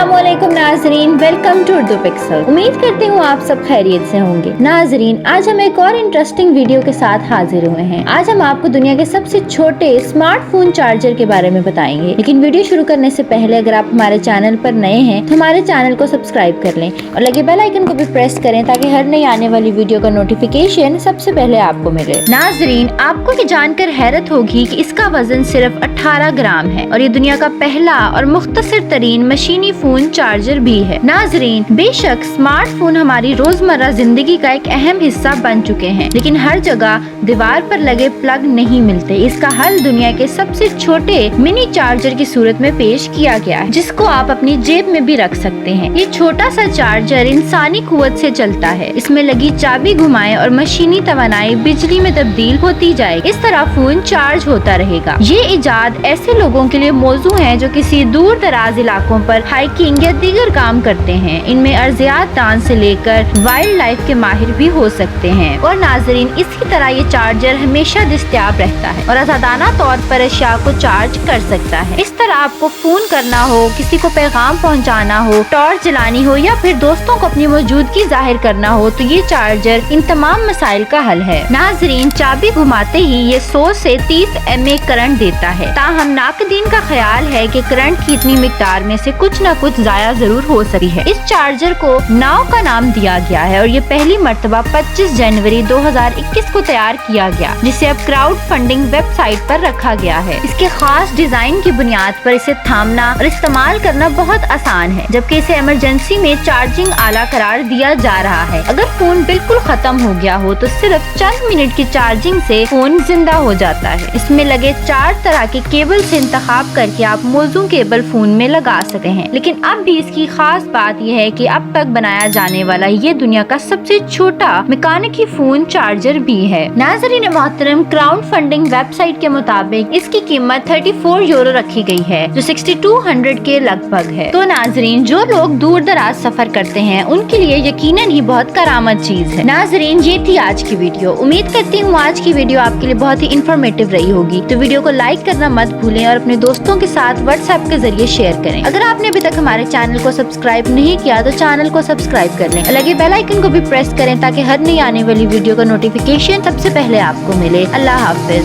अस्सलामुअलैकुम नाजरीन, welcome to Urdu pixel. उम्मीद करती हूँ आप सब खैरियत से होंगे। नाजरीन, आज हम एक और इंटरेस्टिंग वीडियो के साथ हाजिर हुए हैं। आज हम आपको दुनिया के सबसे छोटे स्मार्टफोन चार्जर के बारे में बताएंगे। लेकिन वीडियो शुरू करने से पहले अगर आप हमारे चैनल पर नए हैं तो हमारे चैनल को सब्सक्राइब कर लें और लगे बेल आइकन को भी प्रेस करें ताकि हर नई आने वाली वीडियो का नोटिफिकेशन सबसे पहले आपको मिले। नाजरीन, आपको ये जानकर हैरत होगी कि इसका वजन सिर्फ 18 ग्राम है और ये दुनिया का पहला और मुख्तसर तरीन मशीनी फोन चार्जर भी है। नाजरीन, बेशक स्मार्टफोन हमारी रोजमर्रा जिंदगी का एक अहम हिस्सा बन चुके हैं, लेकिन हर जगह दीवार पर लगे प्लग नहीं मिलते। इसका हल दुनिया के सबसे छोटे मिनी चार्जर की सूरत में पेश किया गया है, जिसको आप अपनी जेब में भी रख सकते हैं। ये छोटा सा चार्जर इंसानी कुव्वत से चलता है। इसमें लगी चाबी घुमाएं और मशीनी तवानाई बिजली में तब्दील होती जाएगी। इस तरह फोन चार्ज होता रहेगा। ये इजाद ऐसे लोगों के लिए मौजू है जो किसी दूर दराज इलाकों पर हाइकिंग या दीगर काम करते हैं। इनमें अर्जियात दान से लेकर वाइल्ड लाइफ के माहिर भी हो सकते हैं। और नाजरीन, इसी तरह ये चार्जर हमेशा दस्तयाब रहता है और आजादाना तौर पर अशिया को चार्ज कर सकता है। इस तरह आपको फोन करना हो, किसी को पैगाम पहुंचाना हो, टॉर्च जलानी हो या फिर दोस्तों को अपनी मौजूदगी जाहिर करना हो तो ये चार्जर इन तमाम मसाइल का हल है। नाजरीन, चाबी घुमाते ही ये 100 से 30 mA करंट देता है। ताहम नाकदीन का ख्याल है कि करंट की इतनी मिकदार में से कुछ न कुछ जाया जरूर हो सकती है। इस चार्जर को नाव का नाम दिया गया है और ये पहली मर्तबा 25 जनवरी 2021 को तैयार किया गया, जिसे अब क्राउड फंडिंग वेबसाइट पर रखा गया है। इसके खास डिजाइन की बुनियाद पर इसे थामना और इस्तेमाल करना बहुत आसान है, जबकि इसे इमरजेंसी में चार्जिंग आला करार दिया जा रहा है। अगर फोन बिल्कुल खत्म हो गया हो तो सिर्फ चंद मिनट की चार्जिंग से फोन जिंदा हो जाता है। इसमें लगे 4 तरह के केबल से इंतखाब करके आप मौजूद केबल फोन में लगा सकते हैं। लेकिन अब भी इसकी खास बात यह है कि अब तक बनाया जाने वाला ये दुनिया का सबसे छोटा मैकेनिकल फोन चार्जर भी है। नाज़रीन मोहतरम, क्राउड फंडिंग वेबसाइट के मुताबिक इसकी कीमत 34 यूरो रखी गई है, जो 6200 के लगभग है। तो नाज़रीन, जो लोग दूर दराज सफर करते हैं उनके लिए यकीनन ही बहुत करामत चीज है। नाज़रीन, ये थी आज की वीडियो। उम्मीद करती हूँ आज की वीडियो आपके लिए बहुत ही इंफॉर्मेटिव रही होगी। तो वीडियो को लाइक करना मत भूलें और अपने दोस्तों के साथ व्हाट्सएप के जरिए शेयर करें। अगर आपने अभी तक हमारे चैनल को सब्सक्राइब नहीं किया तो चैनल को सब्सक्राइब कर लें। लगे बेल आइकन को भी प्रेस करें ताकि हर नई आने वाली वीडियो का नोटिफिकेशन सबसे पहले आपको मिले। अल्लाह हाफिज।